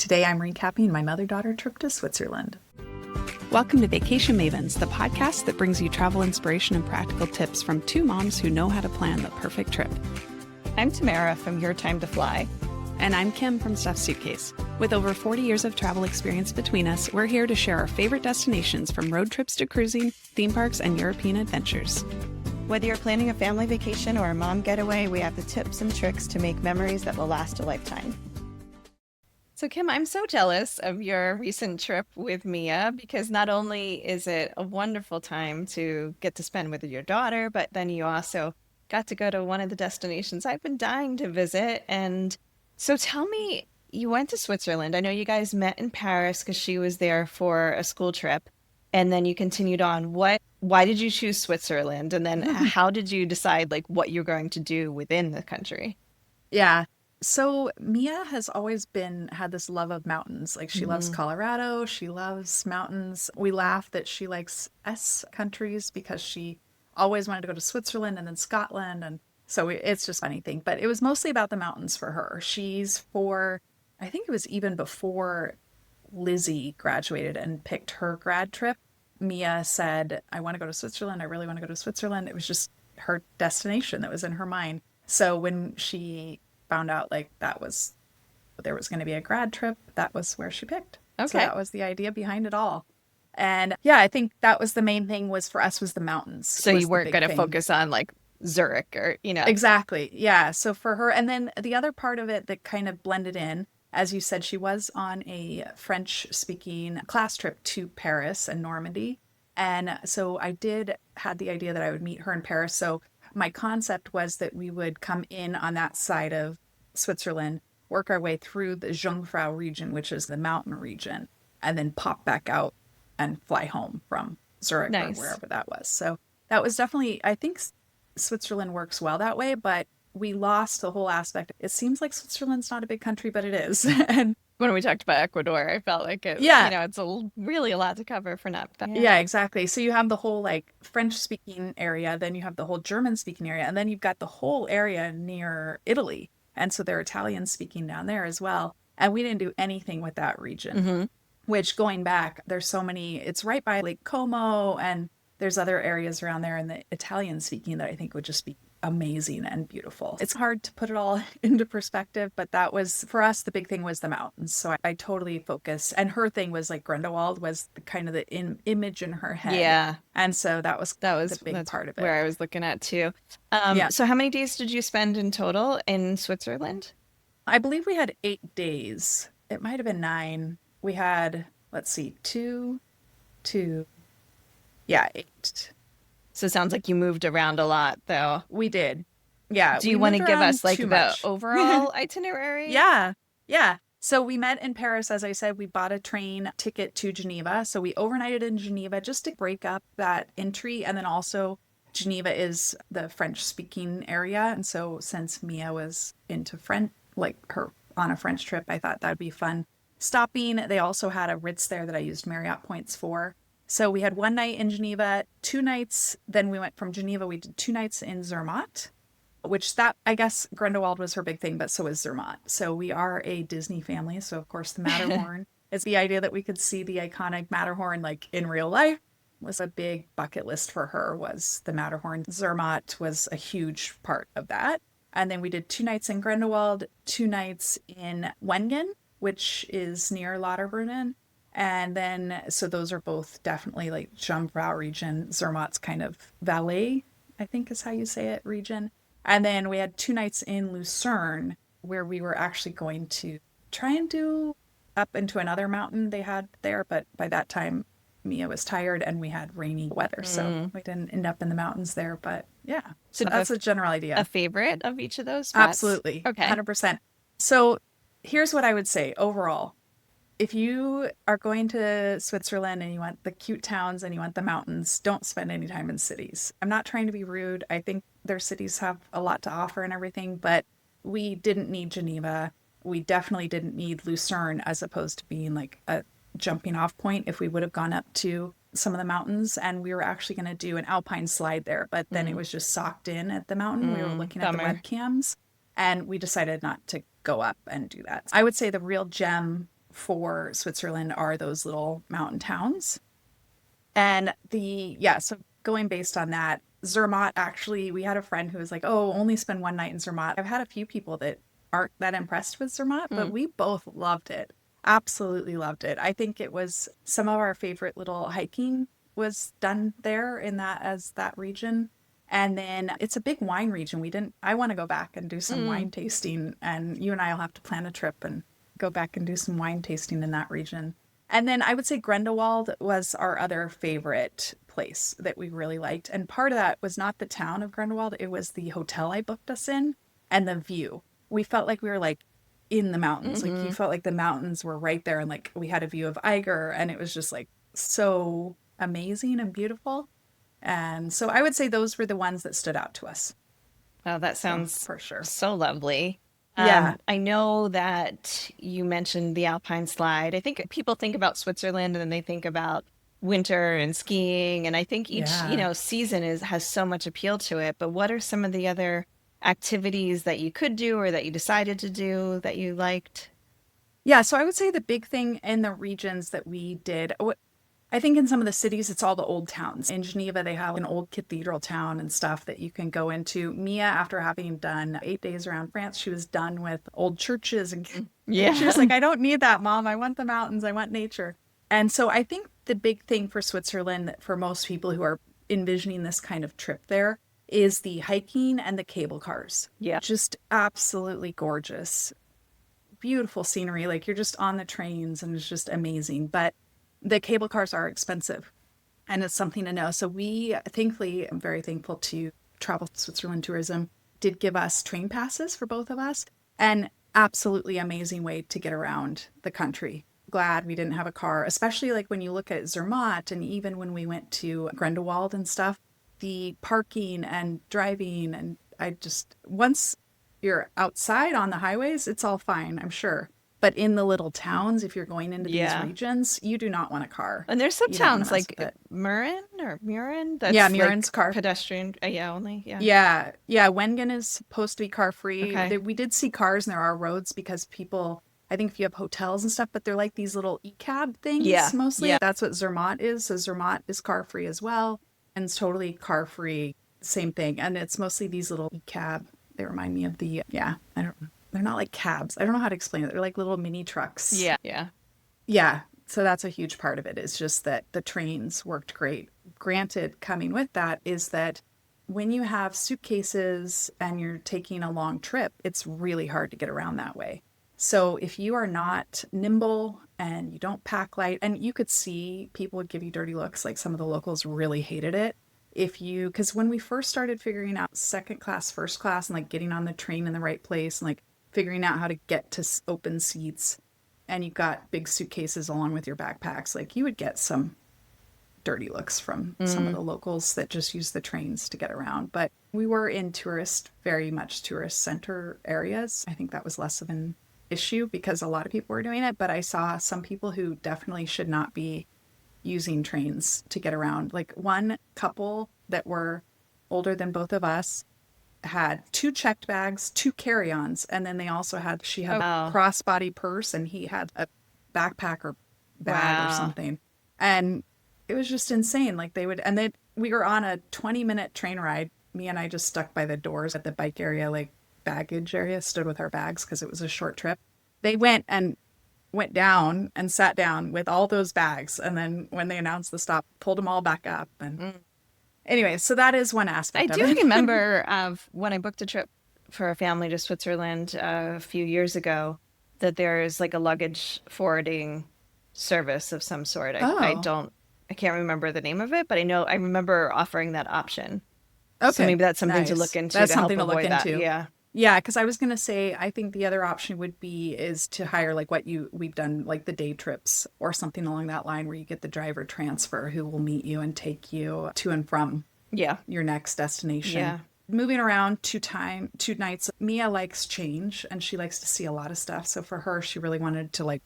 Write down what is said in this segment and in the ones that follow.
Today I'm recapping my mother-daughter trip to Switzerland. Welcome to Vacation Mavens, the podcast that brings you travel inspiration and practical tips from two moms who know how to plan the perfect trip. I'm Tamara from Your Time to Fly. And I'm Kim from Stuffed Suitcase. With over 40 years of travel experience between us, we're here to share our favorite destinations from road trips to cruising, theme parks, and European adventures. Whether you're planning a family vacation or a mom getaway, we have the tips and tricks to make memories that will last a lifetime. So Kim, I'm so jealous of your recent trip with Mia because not only is it a wonderful time to get to spend with your daughter, but then you also got to go to one of the destinations I've been dying to visit. And so tell me, you went to Switzerland. I know you guys met in Paris because she was there for a school trip. And then you continued on. Why did you choose Switzerland? And then how did you decide what you're going to do within the country? Yeah. So Mia has always had this love of mountains. She loves Colorado. She loves mountains. We laugh that she likes S countries because she always wanted to go to Switzerland and then Scotland. And so it's just a funny thing. But it was mostly about the mountains for her. I think it was even before Lizzie graduated and picked her grad trip. Mia said, I want to go to Switzerland. I really want to go to Switzerland. It was just her destination that was in her mind. So when she found out there was going to be a grad trip, that was where she picked. Okay. So that was the idea behind it all. And yeah, I think that was the main thing was for us was the mountains. So you weren't going to focus on Zurich or, Exactly. Yeah. So for her, and then the other part of it that kind of blended in, as you said, she was on a French speaking class trip to Paris and Normandy. And so I had the idea that I would meet her in Paris. So my concept was that we would come in on that side of Switzerland, work our way through the Jungfrau region, which is the mountain region, and then pop back out and fly home from Zurich or wherever that was. So that was definitely, I think Switzerland works well that way, but we lost the whole aspect. It seems like Switzerland's not a big country, but it is. And when we talked about Ecuador, I felt like it's really a lot to cover for not. Yeah, exactly. So you have the whole French speaking area, then you have the whole German speaking area, and then you've got the whole area near Italy. And so they're Italian speaking down there as well. And we didn't do anything with that region, which going back, there's so many, it's right by Lake Como, and there's other areas around there in the Italian speaking that I think would just be amazing and beautiful. It's hard to put it all into perspective, but that was, for us, the big thing was the mountains. So I totally focused. And her thing was Grindelwald was the image in her head. Yeah. And so that was the big part of it. Where I was looking at too. So how many days did you spend in total in Switzerland? I believe we had 8 days. It might have been 9. We had, 8. So it sounds like you moved around a lot, though. We did. Yeah. Do you want to give us the overall itinerary? Yeah. So we met in Paris, as I said. We bought a train ticket to Geneva. So we overnighted in Geneva just to break up that entry. And then also Geneva is the French-speaking area. And so since Mia was into French, her on a French trip, I thought that'd be fun. Stopping, they also had a Ritz there that I used Marriott points for. So we had 1 night in Geneva, 2 nights. Then we went from Geneva. We did 2 nights in Zermatt, which I guess Grindelwald was her big thing, but so is Zermatt. So we are a Disney family. So of course the Matterhorn is the idea that we could see the iconic Matterhorn in real life was a big bucket list for her was the Matterhorn. Zermatt was a huge part of that. And then we did 2 nights in Grindelwald, 2 nights in Wengen, which is near Lauterbrunnen. And then, so those are both definitely Jungfrau Region. Zermatt's kind of Valais, I think is how you say it, region. And then we had 2 nights in Lucerne where we were actually going to try and do up into another mountain they had there. But by that time, Mia was tired and we had rainy weather. So we didn't end up in the mountains there. But yeah, so that's a general idea. A favorite of each of those spots? Absolutely. Okay. 100%. So here's what I would say overall. If you are going to Switzerland and you want the cute towns and you want the mountains, don't spend any time in cities. I'm not trying to be rude. I think their cities have a lot to offer and everything, but we didn't need Geneva. We definitely didn't need Lucerne as opposed to being a jumping off point if we would have gone up to some of the mountains. And we were actually going to do an alpine slide there, but then it was just socked in at the mountain. We were looking at the webcams and we decided not to go up and do that. I would say the real gem for Switzerland are those little mountain towns. And so going based on that, Zermatt, actually, we had a friend who was like, oh, only spend one night in Zermatt. I've had a few people that aren't that impressed with Zermatt, but we both loved it. Absolutely loved it. I think it was some of our favorite little hiking was done there in that region. And then it's a big wine region. I want to go back and do some wine tasting, and you and I will have to plan a trip and go back and do some wine tasting in that region. And then I would say Grindelwald was our other favorite place that we really liked. And part of that was not the town of Grindelwald, it was the hotel I booked us in and the view. We felt like we were like in the mountains. Like you felt like the mountains were right there, and like we had a view of Eiger, and it was just like so amazing and beautiful. And so I would say those were the ones that stood out to us. Oh, that sounds for sure. so lovely. Yeah. I know that you mentioned the Alpine slide. I think people think about Switzerland and then they think about winter and skiing. And I think each, season has so much appeal to it. But what are some of the other activities that you could do or that you decided to do that you liked? Yeah, so I would say the big thing in the regions that we did, I think in some of the cities, it's all the old towns. In Geneva, they have an old cathedral town and stuff that you can go into. Mia, after having done 8 days around France, she was done with old churches. And she was like, I don't need that, Mom. I want the mountains. I want nature. And so I think the big thing for Switzerland, for most people who are envisioning this kind of trip there, is the hiking and the cable cars. Yeah. Just absolutely gorgeous. Beautiful scenery. Like you're just on the trains and it's just amazing. But the cable cars are expensive, and it's something to know. So I'm very thankful to Travel Switzerland Tourism, did give us train passes for both of us, and absolutely amazing way to get around the country. Glad we didn't have a car, especially like when you look at Zermatt, and even when we went to Grindelwald and stuff, the parking and driving, and once you're outside on the highways, it's all fine, I'm sure. But in the little towns, if you're going into these regions, you do not want a car. And there's some towns like Murin. That's Murin's car pedestrian. Only. Yeah. Wengen is supposed to be car free. Okay. We did see cars, and there are roads because people, I think if you have hotels and stuff, but they're like these little e-cab things mostly. Yeah. That's what Zermatt is. So Zermatt is car free as well, and it's totally car free. Same thing. And it's mostly these little e-cab. They remind me of they're not like cabs. I don't know how to explain it. They're like little mini trucks. Yeah. Yeah. So that's a huge part of it. It's just that the trains worked great. Granted, coming with that is that when you have suitcases and you're taking a long trip, it's really hard to get around that way. So if you are not nimble and you don't pack light, and you could see people would give you dirty looks, like some of the locals really hated it. Because when we first started figuring out second class, first class, and like getting on the train in the right place and like figuring out how to get to open seats, and you got big suitcases along with your backpacks, like you would get some dirty looks from some of the locals that just use the trains to get around. But we were in very much tourist center areas. I think that was less of an issue because a lot of people were doing it, but I saw some people who definitely should not be using trains to get around. Like one couple that were older than both of us had 2 checked bags, 2 carry-ons, and then she had a crossbody purse, and he had a backpack or bag or something. And it was just insane. Like we were on a 20-minute train ride. Me and I just stuck by the doors at the bike area, like baggage area, stood with our bags because it was a short trip. They went down and sat down with all those bags, and then when they announced the stop, pulled them all back up. And anyway, so that is one aspect I of do it. remember when I booked a trip for a family to Switzerland a few years ago, that there is like a luggage forwarding service of some sort. I can't remember the name of it, but I remember offering that option. Okay. So maybe that's something to look into. That's to help something to look avoid that. into. Yeah. Yeah, because I was going to say, I think the other option is to hire like we've done, like the day trips or something along that line, where you get the driver transfer who will meet you and take you to and from your next destination. Yeah. Moving around 2 nights. Mia likes change, and she likes to see a lot of stuff. So for her, she really wanted to like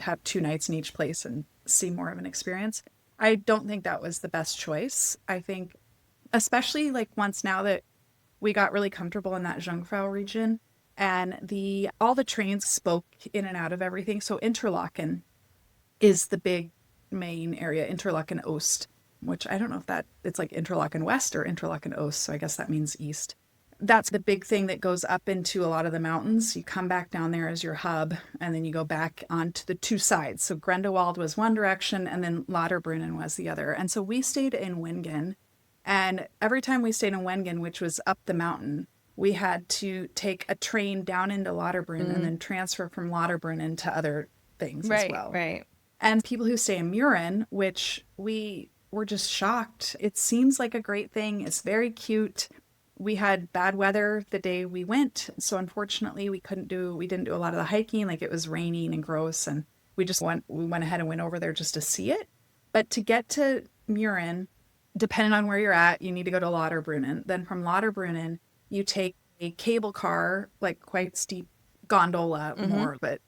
have 2 nights in each place and see more of an experience. I don't think that was the best choice. I think, especially like once now that we got really comfortable in that Jungfrau region, and all the trains spoke in and out of everything. So Interlaken is the big main area, Interlaken Oost, which I don't know if it's like Interlaken West or Interlaken Oost, so I guess that means east. That's the big thing that goes up into a lot of the mountains. You come back down there as your hub, and then you go back onto the two sides. So Grindelwald was one direction, and then Lauterbrunnen was the other. And so we stayed in Wengen, and every time we stayed in Wengen, which was up the mountain, we had to take a train down into Lauterbrunnen and then transfer from Lauterbrunnen to other things as well. Right. And people who stay in Muren, which we were just shocked. It seems like a great thing. It's very cute. We had bad weather the day we went, so unfortunately we didn't do a lot of the hiking. Like, it was raining and gross, and we went ahead and went over there just to see it. But to get to Muren, depending on where you're at, you need to go to Lauterbrunnen. Then from Lauterbrunnen, you take a cable car, like quite steep gondola more, but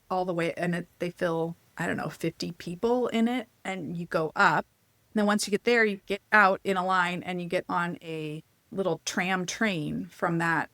all the way, and they fill, I don't know, 50 people in it, and you go up. And then once you get there, you get out in a line and you get on a little tram train from that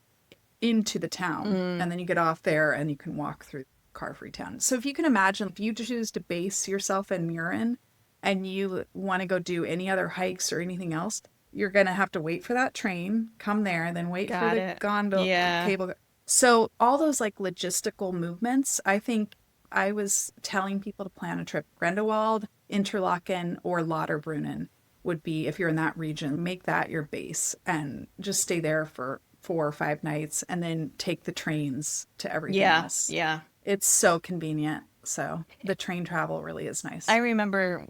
into the town. And then you get off there and you can walk through car-free town. So if you can imagine, if you choose to base yourself in Muren and you want to go do any other hikes or anything else, you're going to have to wait for that train, come there, and then wait for the gondola, cable. So all those like logistical movements, I think I was telling people to plan a trip. Grindelwald, Interlaken, or Lauterbrunnen would be, if you're in that region, make that your base and just stay there for 4 or 5 nights and then take the trains to everything else. Yeah. It's so convenient. So the train travel really is nice. I remember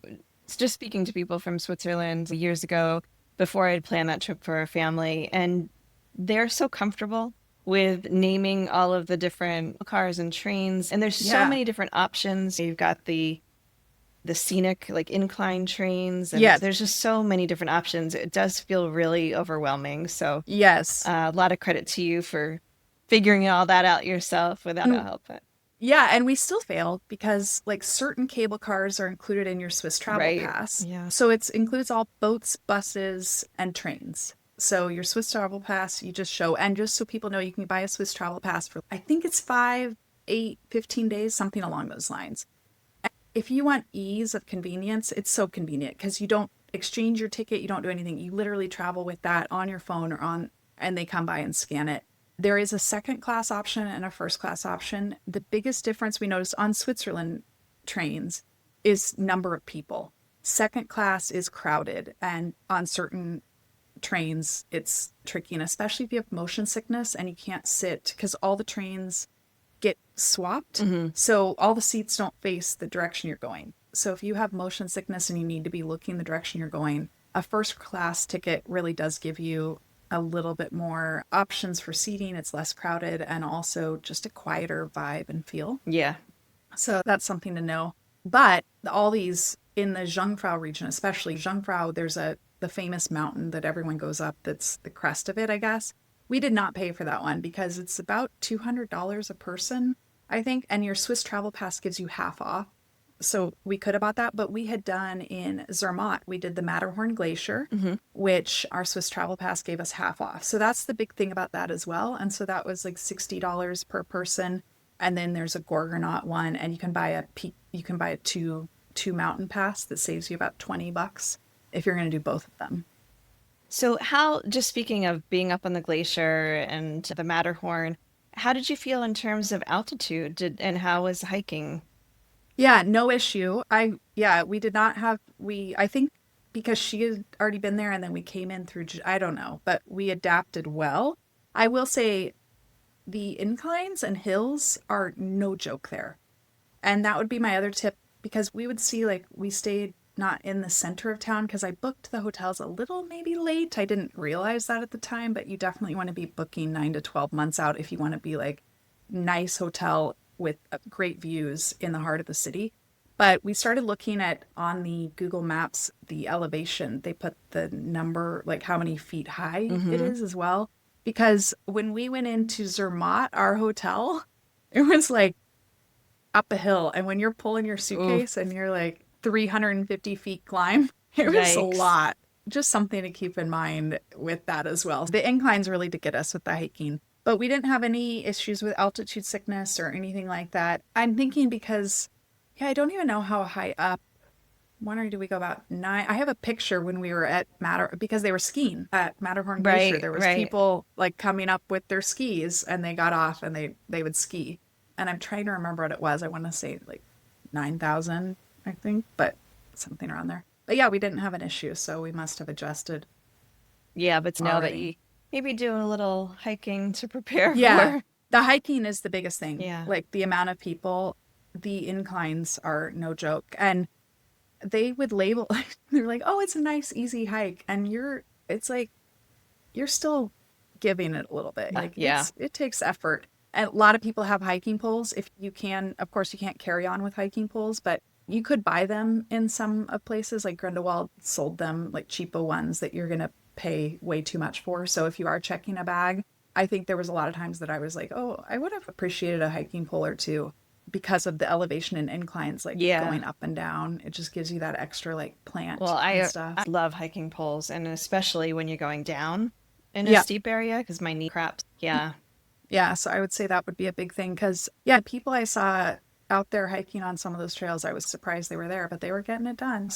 just speaking to people from Switzerland years ago before I'd planned that trip for our family, and they're so comfortable with naming all of the different cars and trains. And there's so many different options. You've got the scenic, like, incline trains. And there's just so many different options. It does feel really overwhelming. So yes, a lot of credit to you for figuring all that out yourself without help. Yeah, and we still failed because, like, certain cable cars are included in your Swiss travel pass. Yeah. So it includes all boats, buses, and trains. So your Swiss travel pass, you just show, and just so people know, you can buy a Swiss travel pass for, I think it's 5, 8, 15 days, something along those lines. And if you want ease of convenience, it's so convenient because you don't exchange your ticket, you don't do anything. You literally travel with that on your phone and they come by and scan it. There is a second class option and a first class option. The biggest difference we noticed on Switzerland trains is number of people. Second class is crowded, and on certain trains it's tricky, and especially if you have motion sickness and you can't sit, because all the trains get swapped. So all the seats don't face the direction you're going. So if you have motion sickness and you need to be looking the direction you're going, a first class ticket really does give you a little bit more options for seating. It's less crowded and also just a quieter vibe and feel. Yeah. So that's something to know. But all these in the Jungfrau region, especially Jungfrau, there's the famous mountain that everyone goes up. That's the crest of it, I guess. We did not pay for that one because it's about $200 a person, I think. And your Swiss travel pass gives you half off. So we could have bought that, but we had done in Zermatt, we did the Matterhorn Glacier, which our Swiss travel pass gave us half off. So that's the big thing about that as well. And so that was like $60 per person. And then there's a Gorgonaut one, and you can buy a two mountain pass that saves you about $20 if you're going to do both of them. So just speaking of being up on the glacier and the Matterhorn, how did you feel in terms of altitude and how was hiking? Yeah, no issue. We did not have, I think because she had already been there and then we came in through, I don't know, but we adapted well. I will say the inclines and hills are no joke there. And that would be my other tip, because we would see, like, we stayed not in the center of town because I booked the hotels a little maybe late. I didn't realize that at the time, but you definitely want to be booking 9 to 12 months out if you want to be like nice hotel with great views in the heart of the city. But we started looking at, on the Google Maps, the elevation. They put the number, like how many feet high it is as well. Because when we went into Zermatt, our hotel, it was like up a hill. And when you're pulling your suitcase and you're like 350 feet climb, it was a lot. Just something to keep in mind with that as well. The inclines really did get us with the hiking. But we didn't have any issues with altitude sickness or anything like that. I'm thinking because, yeah, I don't even know how high up. I'm wondering, do we go about 9? I have a picture when we were at because they were skiing at Matterhorn Glacier. Right, There was right. people like coming up with their skis and they got off and they would ski. And I'm trying to remember what it was. I want to say like 9,000, I think, but something around there. But yeah, we didn't have an issue, so we must have adjusted Yeah, but to know that already. you maybe do a little hiking to prepare Yeah, for. the hiking is the biggest thing. Yeah. Like the amount of people, the inclines are no joke. And they would label, they're like, oh, it's a nice, easy hike. And it's like, you're still giving it a little bit. Like Yeah. it takes effort. And a lot of people have hiking poles. If you can, of course, you can't carry on with hiking poles, but you could buy them in some of places. Like Grindelwald sold them, like cheapo ones that you're going to pay way too much for. So if you are checking a bag, I think there was a lot of times that I was like, oh, I would have appreciated a hiking pole or two because of the elevation and inclines, like Yeah. going up and down. It just gives you that extra like Well, plant and I stuff. love hiking poles, and especially when you're going down in a Yeah. steep area because my knee craps. Yeah. Yeah, so I would say that would be a big thing because, yeah, people I saw out there hiking on some of those trails, I was surprised they were there, but they were getting it done.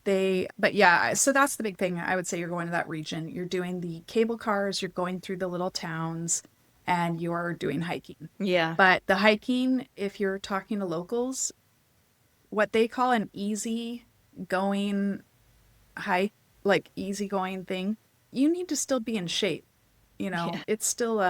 But yeah, so that's the big thing. I would say you're going to that region. You're doing the cable cars, you're going through the little towns, and you're doing hiking. Yeah. But the hiking, if you're talking to locals, what they call an easy going hike, like easy going thing, you need to still be in shape. Yeah. It's still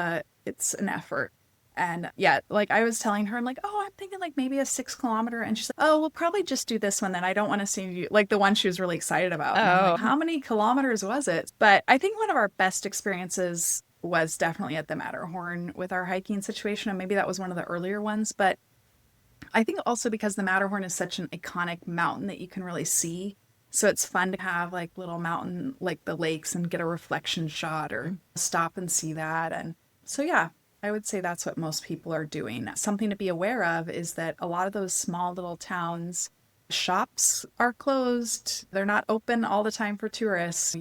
it's an effort. And yeah, like I was telling her, I'm like, oh, I'm thinking like maybe a 6 kilometer. And she's like, oh, we'll probably just do this one then. I don't want to see you like the one she was really excited about. And I'm Oh, like, how many kilometers was it? But I think one of our best experiences was definitely at the Matterhorn with our hiking situation. And maybe that was one of the earlier ones. But I think also because the Matterhorn is such an iconic mountain that you can really see. So it's fun to have like little mountain, like the lakes, and get a reflection shot or stop and see that. And so, yeah, I would say that's what most people are doing. Something to be aware of is that a lot of those small little towns, shops are closed. They're not open all the time for tourists.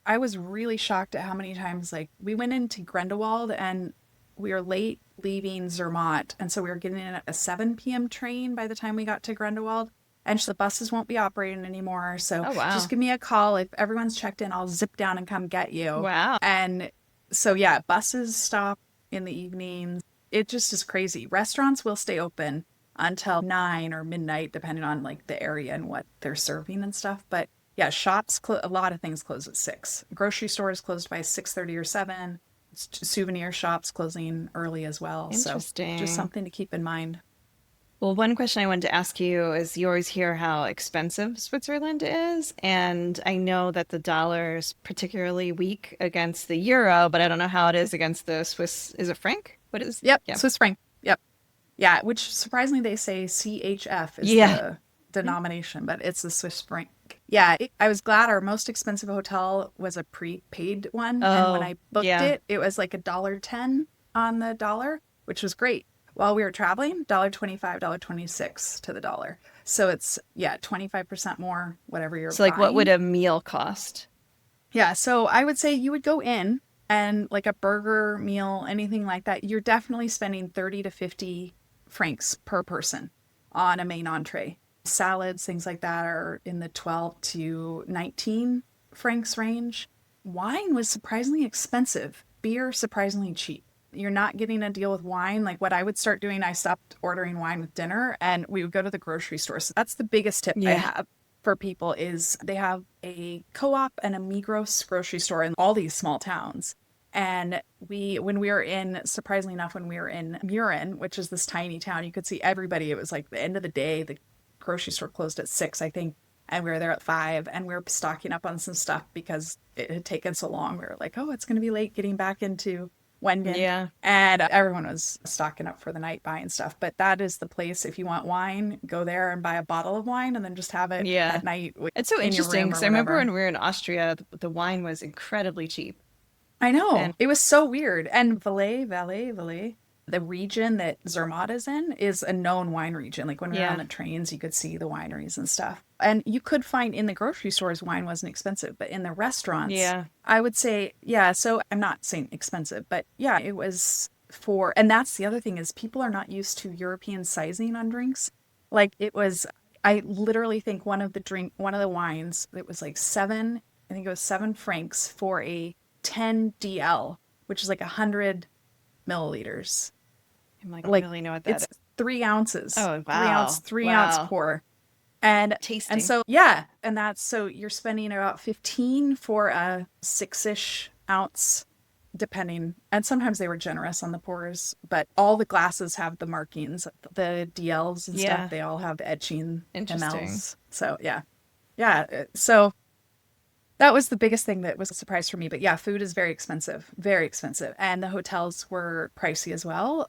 I was really shocked at how many times, like, we went into Grindelwald and we were late leaving Zermatt. And so we were getting in at a 7 p.m. train by the time we got to Grindelwald. And the buses won't be operating anymore. So oh wow. just give me a call. If everyone's checked in, I'll zip down and come get you. Wow. And so, yeah, buses stop in the evenings. It just is crazy. Restaurants will stay open until 9 or midnight, depending on like the area and what they're serving and stuff. But yeah, a lot of things close at 6. Grocery stores closed by 6:30 or 7. Souvenir shops closing early as well. So just Interesting. something to keep in mind. Well, one question I wanted to ask you is you always hear how expensive Switzerland is, and I know that the dollar is particularly weak against the euro, but I don't know how it is against the Swiss. Is it franc? What is? Yep, Yeah. Swiss franc. Yep. Yeah, which surprisingly they say CHF is Yeah. the denomination, but it's the Swiss franc. Yeah, I was glad our most expensive hotel was a prepaid one, and when Oh, I booked yeah. it, it was like $1.10 on the dollar, which was great. While we were traveling, $1.25, $1.26 to the dollar. So it's, yeah, 25% more whatever you're So, like, what would buying. a meal cost? Yeah, so I would say you would go in and like a burger meal, anything like that, you're definitely spending 30 to 50 francs per person on a main entree. Salads, things like that are in the 12 to 19 francs range. Wine was surprisingly expensive, beer surprisingly cheap. You're not getting a deal with wine. Like what I would start doing, I stopped ordering wine with dinner and we would go to the grocery store. So that's the biggest tip I Yeah. have for people is they have a co-op and a Migros grocery store in all these small towns. And when we were in, surprisingly enough, when we were in Murin, which is this tiny town, you could see everybody. It was like the end of the day. The grocery store closed at 6, I think. And we were there at 5 and we were stocking up on some stuff because it had taken so long. We were like, oh, it's going to be late getting back into Wengen. Yeah. And everyone was stocking up for the night buying stuff. But that is the place. If you want wine, go there and buy a bottle of wine and then just have it Yeah. at night It's so in your interesting room because or I remember when whatever. we were in Austria, the wine was incredibly cheap. I know. And It was so weird. And Valais, the region that Zermatt is in, is a known wine region. Like when we were on yeah. the trains, you could see the wineries and stuff. And you could find in the grocery stores wine wasn't expensive, but in the restaurants, Yeah. I would say, yeah. So I'm not saying expensive, but yeah, it was for, and that's the other thing is people are not used to European sizing on drinks. Like it was, I literally think one of the wines, it was like I think it was 7 francs for a 10 DL, which is like 100 milliliters. I'm like, I Like really know what that it's is. 3 ounces, Oh, 3 ounce, wow. 3 ounce Wow. pour. And Tasting. so yeah, and that's so you're spending about 15 for a 6-ish ounce, depending. And sometimes they were generous on the pours, but all the glasses have the markings, the DLs and stuff. Yeah. They all have the etching Interesting. MLs. So yeah, yeah. So that was the biggest thing that was a surprise for me. But yeah, food is very expensive, and the hotels were pricey as well.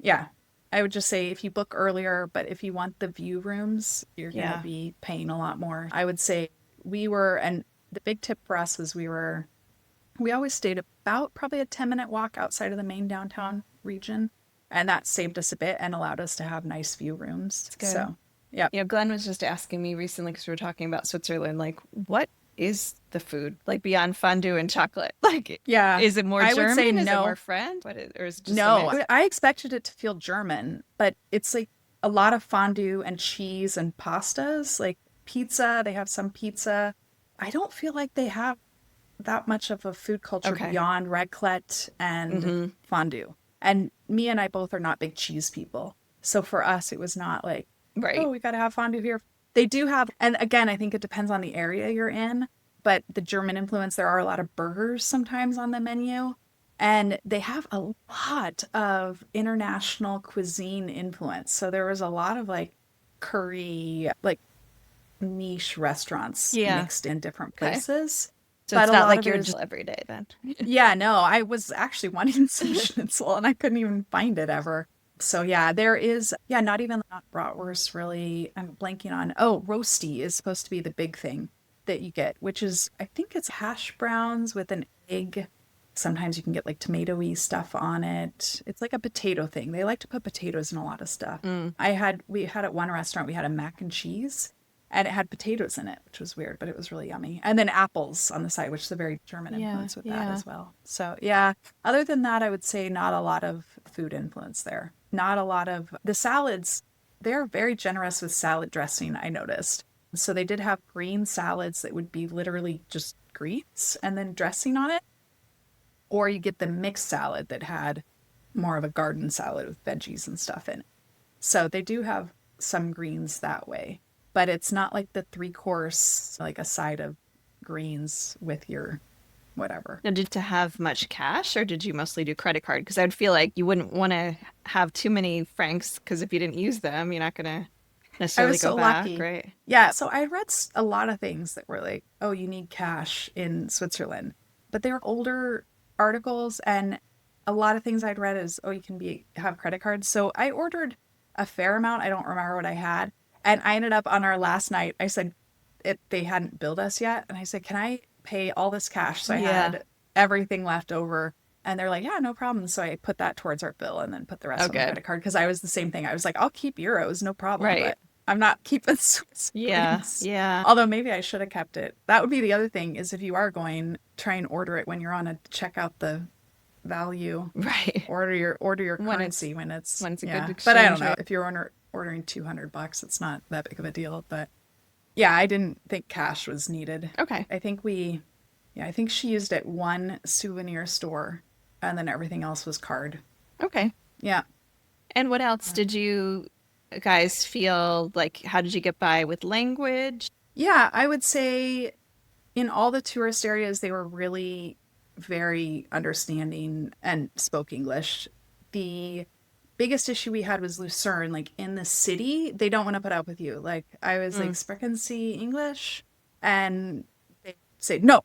Yeah, I would just say if you book earlier, but if you want the view rooms, you're going to Yeah. be paying a lot more. I would say and the big tip for us was we always stayed about probably a 10-minute walk outside of the main downtown region. And that saved us a bit and allowed us to have nice view rooms. It's good. So, yeah. Glenn was just asking me recently because we were talking about Switzerland, like, what is the food like beyond fondue and chocolate? Like, Yeah. is it more I would say German? Is it no. more French? Or is it just a No, mix? I expected it to feel German, but it's like a lot of fondue and cheese and pastas, like pizza. They have some pizza. I don't feel like they have that much of a food culture Okay. beyond raclette and fondue. And me and I both are not big cheese people. So for us, it was not like, Right. oh, we got to have fondue here. They do have, and again, I think it depends on the area you're in, but the German influence, there are a lot of burgers sometimes on the menu. And they have a lot of international cuisine influence. So there was a lot of like curry, like niche restaurants Yeah. mixed in different Okay. places. So But it's a not lot like of you're it is, just every day then. yeah, no, I was actually wanting some schnitzel and I couldn't even find it ever. So yeah, there is, yeah, not bratwurst really. I'm blanking on, oh, roasty is supposed to be the big thing that you get, which is, I think it's hash browns with an egg. Sometimes you can get like tomatoey stuff on it. It's like a potato thing. They like to put potatoes in a lot of stuff. We had at one restaurant, we had a mac and cheese and it had potatoes in it, which was weird, but it was really yummy. And then apples on the side, which is a very German influence with that as well. So yeah, other than that, I would say not a lot of food influence there. Not a lot of the salads. They're very generous with salad dressing, I noticed. So they did have green salads that would be literally just greens and then dressing on it. Or you get the mixed salad that had more of a garden salad with veggies and stuff in it. So they do have some greens that way, but it's not like the 3-course, like a side of greens with your whatever. Now, did you have much cash or did you mostly do credit card? Because I'd feel like you wouldn't want to have too many francs because if you didn't use them, you're not going to I necessarily was go so back, lucky. right? Yeah, so I read a lot of things that were like, oh, you need cash in Switzerland. But they were older articles and a lot of things I'd read is, oh, you can have credit cards. So I ordered a fair amount. I don't remember what I had. And I ended up on our last night, I said they hadn't billed us yet. And I said, can I pay all this cash? So I Yeah. had everything left over. And they're like, yeah, no problem. So I put that towards our bill and then put the rest Oh, on the good. credit card because I was the same thing. I was like, I'll keep euros, no problem. Right. But I'm not keeping Swiss Yeah. francs. Yeah. Although maybe I should have kept it. That would be the other thing is if you are going, try and order it when you're on check out the value. Right. Order your When it's currency when it's when it's a yeah. good But I don't exchange know rate. if you're ordering $200, it's not that big of a deal. But yeah, I didn't think cash was needed. Okay. I think she used it one souvenir store, and then everything else was card. Okay. Yeah. And what else did you guys feel like? How did you get by with language? Yeah, I would say in all the tourist areas, they were really very understanding and spoke English. The biggest issue we had was Lucerne. Like in the city, they don't want to put up with you. Like I was like, sprechen Sie English? And they say no.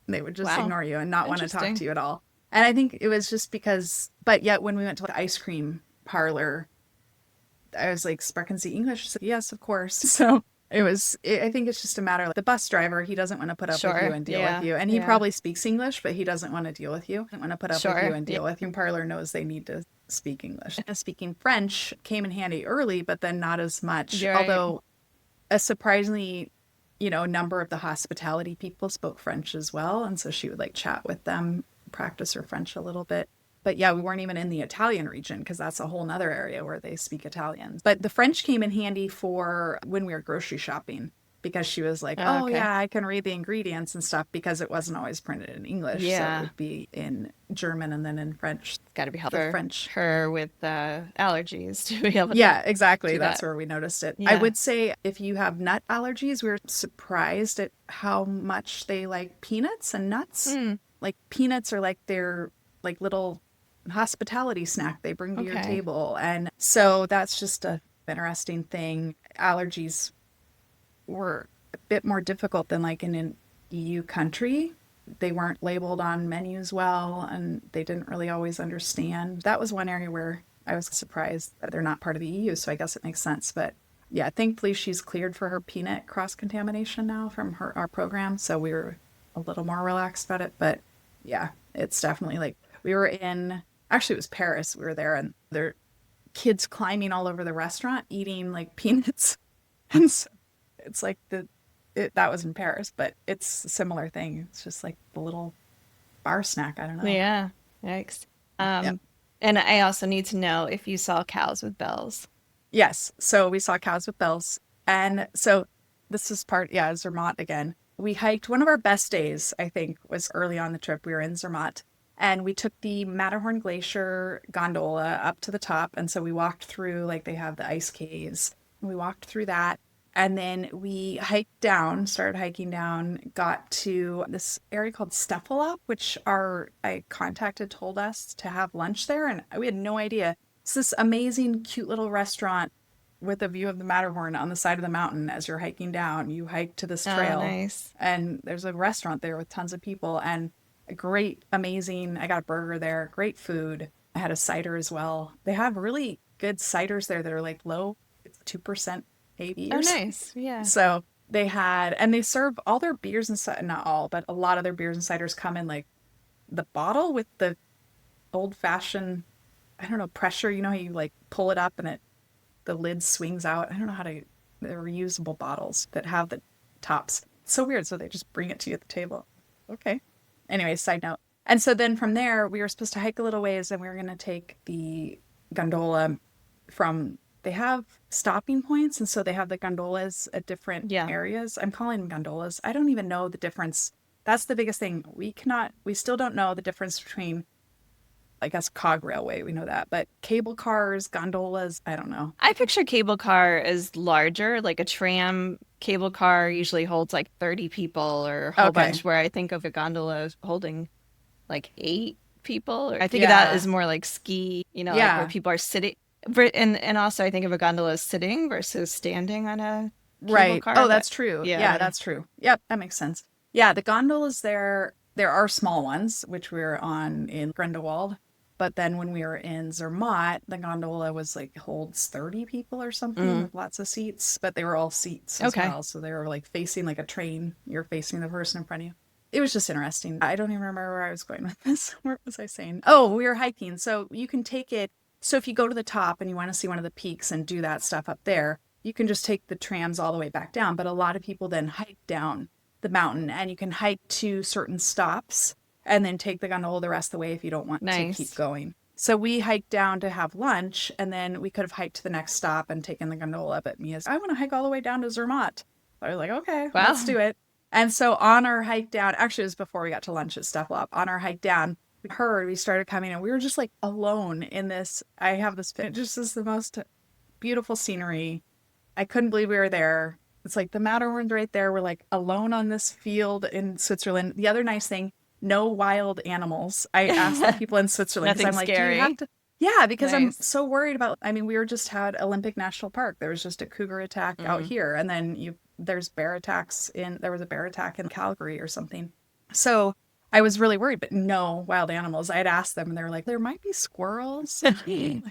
They would just Wow. ignore you and not want to talk Interesting. to you at all. And I think it was just because, but yet when we went to the ice cream parlor, I was like, sprechen Sie English? She said, yes, of course. So I think it's just a matter of the bus driver, he doesn't want to put up with Sure. you and deal Yeah. with you. And he Yeah. probably speaks English, but he doesn't want to deal with you. He doesn't want to put up with Sure. you and deal with you. And parlor knows they need to speak English. And speaking French came in handy early, but then not as much. You're right. Although a surprisingly, number of the hospitality people spoke French as well. And so she would like chat with them, practice her French a little bit. But yeah, we weren't even in the Italian region because that's a whole nother area where they speak Italian. But the French came in handy for when we were grocery shopping because she was like, Oh, oh, okay. yeah, I can read the ingredients and stuff because it wasn't always printed in English. So it Yeah. would be in German and then in French. Got to be helpful The for French. her with allergies to be able to Yeah, exactly. do That's that. where we noticed it. I Yeah. would say if you have nut allergies, we were surprised at how much they like peanuts and nuts. Mm, Like peanuts are like their like little hospitality snack they bring to your okay. table. And so that's just a interesting thing. Allergies were a bit more difficult than like in an EU country. They weren't labeled on menus well, and they didn't really always understand. That was one area where I was surprised that they're not part of the EU, so I guess it makes sense. But yeah, thankfully she's cleared for her peanut cross-contamination now from our program, so we were a little more relaxed about it. But yeah, it's definitely like we were in, actually it was Paris. We were there, and there are kids climbing all over the restaurant eating like peanuts. And so it's like that was in Paris, but it's a similar thing. It's just like the little bar snack. I don't know. Yeah. Yikes. Yeah. And I also need to know if you saw cows with bells. Yes. So we saw cows with bells. And so this is part, yeah, Zermatt again. We hiked one of our best days, I think, was early on the trip. We were in Zermatt and we took the Matterhorn Glacier gondola up to the top. And so we walked through, like they have the ice caves. We walked through that. And then we hiked down, started hiking down, got to this area called Steffelop, which I contacted told us to have lunch there. And we had no idea. It's this amazing, cute little restaurant with a view of the Matterhorn on the side of the mountain as you're hiking down. You hike to this Oh, trail, nice. and there's a restaurant there with tons of people and a great, amazing. I got a burger there, great food. I had a cider as well. They have really good ciders there that are like low, it's 2% ABV Oh, or something. nice. Yeah. So they had, and they serve all their beers and not all, but a lot of their beers and ciders come in like the bottle with the old fashioned, I don't know, pressure. You know how you like pull it up and the lid swings out. I don't know how to, they're reusable bottles that have the tops. It's so weird. So they just bring it to you at the table. Okay. Anyway, side note. And so then from there, we were supposed to hike a little ways and we were going to take the gondola from, they have stopping points. And so they have the gondolas at different Yeah. areas. I'm calling them gondolas. I don't even know the difference. That's the biggest thing. We still don't know the difference between, I guess, cog railway. We know that. But cable cars, gondolas, I don't know. I picture cable car as larger, like a tram cable car usually holds like 30 people or a whole Okay. bunch, where I think of a gondola as holding like 8 people. I think of that Yeah. as more like ski, like Yeah. where people are sitting. And also I think of a gondola as sitting versus standing on a cable Right. car. Oh, but that's true. yeah. Yeah, that's true. Yep, that makes sense. Yeah, the gondolas there are small ones, which we were on in Grindelwald. But then when we were in Zermatt, the gondola was like holds 30 people or something with lots of seats, but they were all seats as Okay. well. So they were like facing like a train. You're facing the person in front of you. It was just interesting. I don't even remember where I was going with this. What was I saying? Oh, we were hiking. So you can take it. So if you go to the top and you want to see one of the peaks and do that stuff up there, you can just take the trams all the way back down. But a lot of people then hike down the mountain and you can hike to certain stops and then take the gondola the rest of the way if you don't want Nice. to keep going. So we hiked down to have lunch and then we could have hiked to the next stop and taken the gondola. But Mia's, I want to hike all the way down to Zermatt. I was like, okay, Wow. let's do it. And so on our hike down, actually it was before we got to lunch at Steffelop, on our hike down, we started coming and we were just like alone in this. I have this, it just is the most beautiful scenery. I couldn't believe we were there. It's like the Matterhorn's right there. We're like alone on this field in Switzerland. The other nice thing, no wild animals. I asked the people in Switzerland because Nothing I'm like, scary. do you have to? Yeah, because I'm Nice. so worried about, I mean, we were just had Olympic National Park. There was just a cougar attack out here. And then there's bear attacks there was a bear attack in Calgary or something. So I was really worried, but no wild animals. I had asked them and they were like, there might be squirrels. Okay,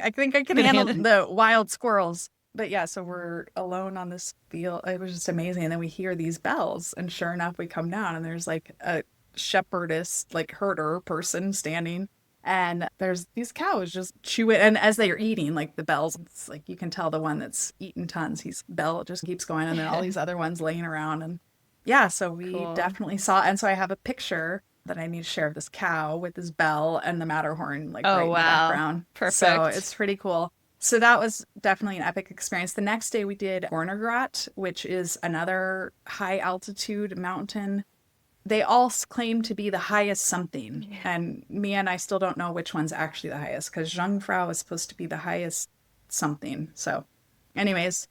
I think I can handle the wild squirrels. But yeah, so we're alone on this field. It was just amazing. And then we hear these bells. And sure enough, we come down and there's like a shepherdess, like herder person standing And there's these cows just chewing, and as they're eating, like the bells, it's like you can tell the one that's eaten tons, he's bell just keeps going, and then all these other ones laying around, and yeah, so we Cool. definitely saw, and so I have a picture that I need to share of this cow with this bell and the Matterhorn like Oh, right in the wow. background. So Perfect. it's pretty cool. So that was definitely an epic experience. The next day we did Grad, which is another high altitude mountain. They all claim to be the highest something, Yeah. and Mia and I still don't know which one's actually the highest because Jungfrau is supposed to be the highest something. So, anyways,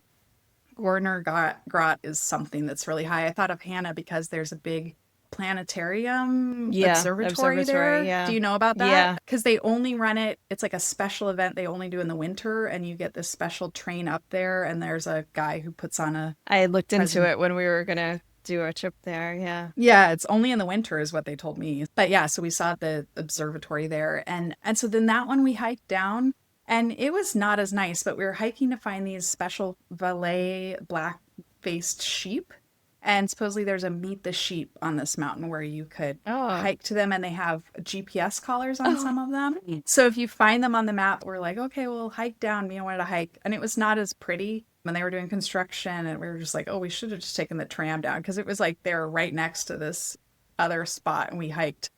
grad is something that's really high. I thought of Hannah because there's a big planetarium Yeah, observatory observatory, there. Do yeah. you know about that? Yeah. Because they only run it, it's like a special event they only do in the winter, and you get this special train up there, and there's a guy who puts on a I looked into present. it when we were gonna do our trip there. Yeah. Yeah, it's only in the winter is what they told me. But yeah, so we saw the observatory there, and so then that one we hiked down, and it was not as nice, but we were hiking to find these special Valais black-faced sheep. And supposedly there's a meet the sheep on this mountain where you could Oh. hike to them, and they have GPS collars on Oh. some of them. So if you find them on the map, we're like, okay, we'll hike down. Me, I wanted to hike, and it was not as pretty when they were doing construction, and we were just like, oh, we should have just taken the tram down because it was like they were right next to this other spot, and we hiked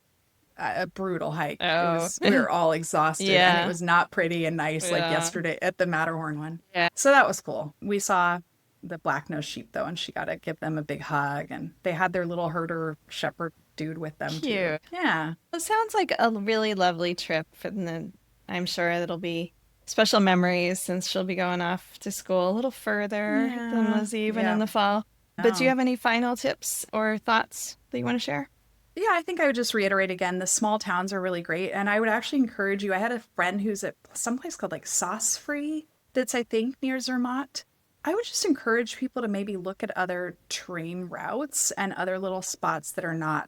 a brutal hike. It Oh. was we were all exhausted, and it Yeah. was not pretty and nice like Yeah. yesterday at the Matterhorn one. Yeah. So that was cool. We saw the black-nosed sheep though, and she got to give them a big hug, and they had their little herder shepherd dude with them too. Cute. Yeah. It sounds like a really lovely trip, and then I'm sure it'll be special memories since she'll be going off to school a little further than Yeah. Lizzie even in Yeah. the fall. But do you Oh. have any final tips or thoughts that you want to share? Yeah, I think I would just reiterate again, the small towns are really great. And I would actually encourage you. I had a friend who's at someplace called like Sauce Free that's, I think, near Zermatt. I would just encourage people to maybe look at other train routes and other little spots that are not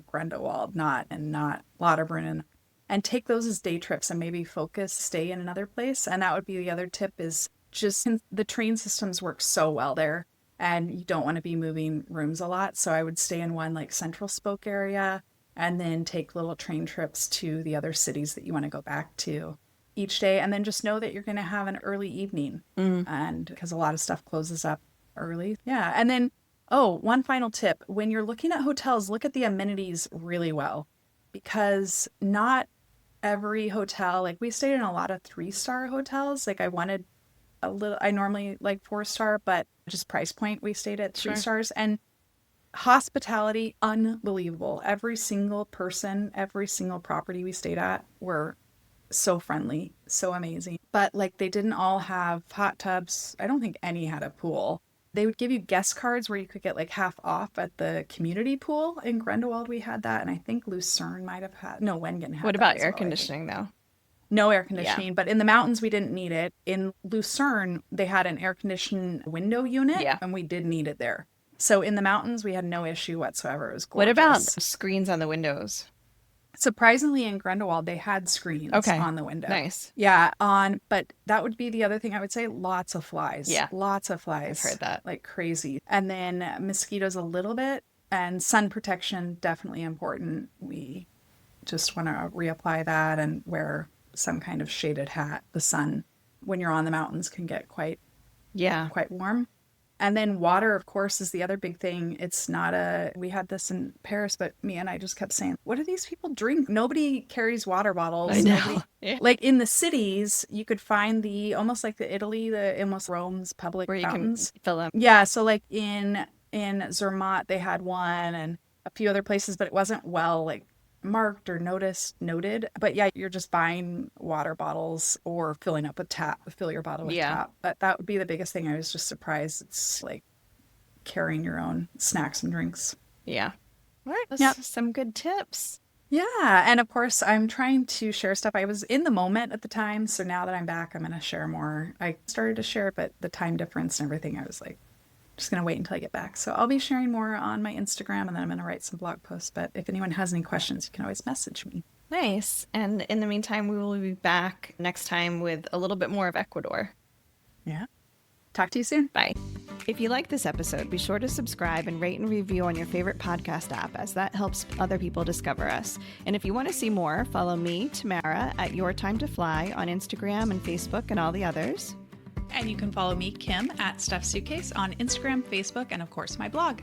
Grindelwald, not Lauterbrunnen, and take those as day trips and maybe focus, stay in another place. And that would be the other tip is just the train systems work so well there, and you don't want to be moving rooms a lot. So I would stay in one like central spoke area and then take little train trips to the other cities that you want to go back to each day. And then just know that you're going to have an early evening, and because a lot of stuff closes up early. Yeah. And then, oh, one final tip, when you're looking at hotels, look at the amenities really well, because not every hotel, like we stayed in a lot of 3-star hotels. Like I wanted a little, I normally like 4-star, but just price point, we stayed at 3 stars, and hospitality unbelievable. Every single person, every single property we stayed at were so friendly, so amazing. But like they didn't all have hot tubs. I don't think any had a pool. They would give you guest cards where you could get like half off at the community pool. In Grindelwald, we had that. And I think Lucerne might have had, no, Wengen had What that about as air well, I think. conditioning though? No air Yeah. conditioning, but in the mountains, we didn't need it. In Lucerne, they had an air conditioned window unit, Yeah. and we did need it there. So in the mountains, we had no issue whatsoever. It was What about gorgeous. screens on the windows? Surprisingly, in Grindelwald, they had screens Okay. on the window. Nice. Yeah, but that would be the other thing I would say. Lots of flies. Yeah. Lots of flies. I've heard that. Like crazy. And then mosquitoes a little bit, and sun protection definitely important. We just want to reapply that and wear some kind of shaded hat. The sun, when you're on the mountains, can get Yeah. quite warm. And then water, of course, is the other big thing. It's not we had this in Paris, but me and I just kept saying, what do these people drink? Nobody carries water bottles. I know. Nobody, Yeah. like in the cities, you could find almost like the Italy, the almost Rome's public Where you fountains. can fill up. Yeah, so like in Zermatt, they had one, and a few other places, but it wasn't well like marked or noted. But yeah, you're just buying water bottles or filling up with fill your bottle with Yeah. tap. But that would be the biggest thing. I was just surprised it's like carrying your own snacks and drinks. Yeah. All right. That's Yep. some good tips. Yeah, and of course, I'm trying to share stuff. I was in the moment at the time, so now that I'm back, I'm going to share more. I started to share, but the time difference and everything, I was like, just going to wait until I get back. So I'll be sharing more on my Instagram, and then I'm going to write some blog posts. But if anyone has any questions, you can always message me. Nice. And in the meantime, we will be back next time with a little bit more of Ecuador. Yeah. Talk to you soon. Bye. If you like this episode, be sure to subscribe and rate and review on your favorite podcast app, as that helps other people discover us. And if you want to see more, follow me, Tamara, at Your Time to Fly on Instagram and Facebook and all the others. And you can follow me, Kim, at Stuff Suitcase on Instagram, Facebook, and of course my blog.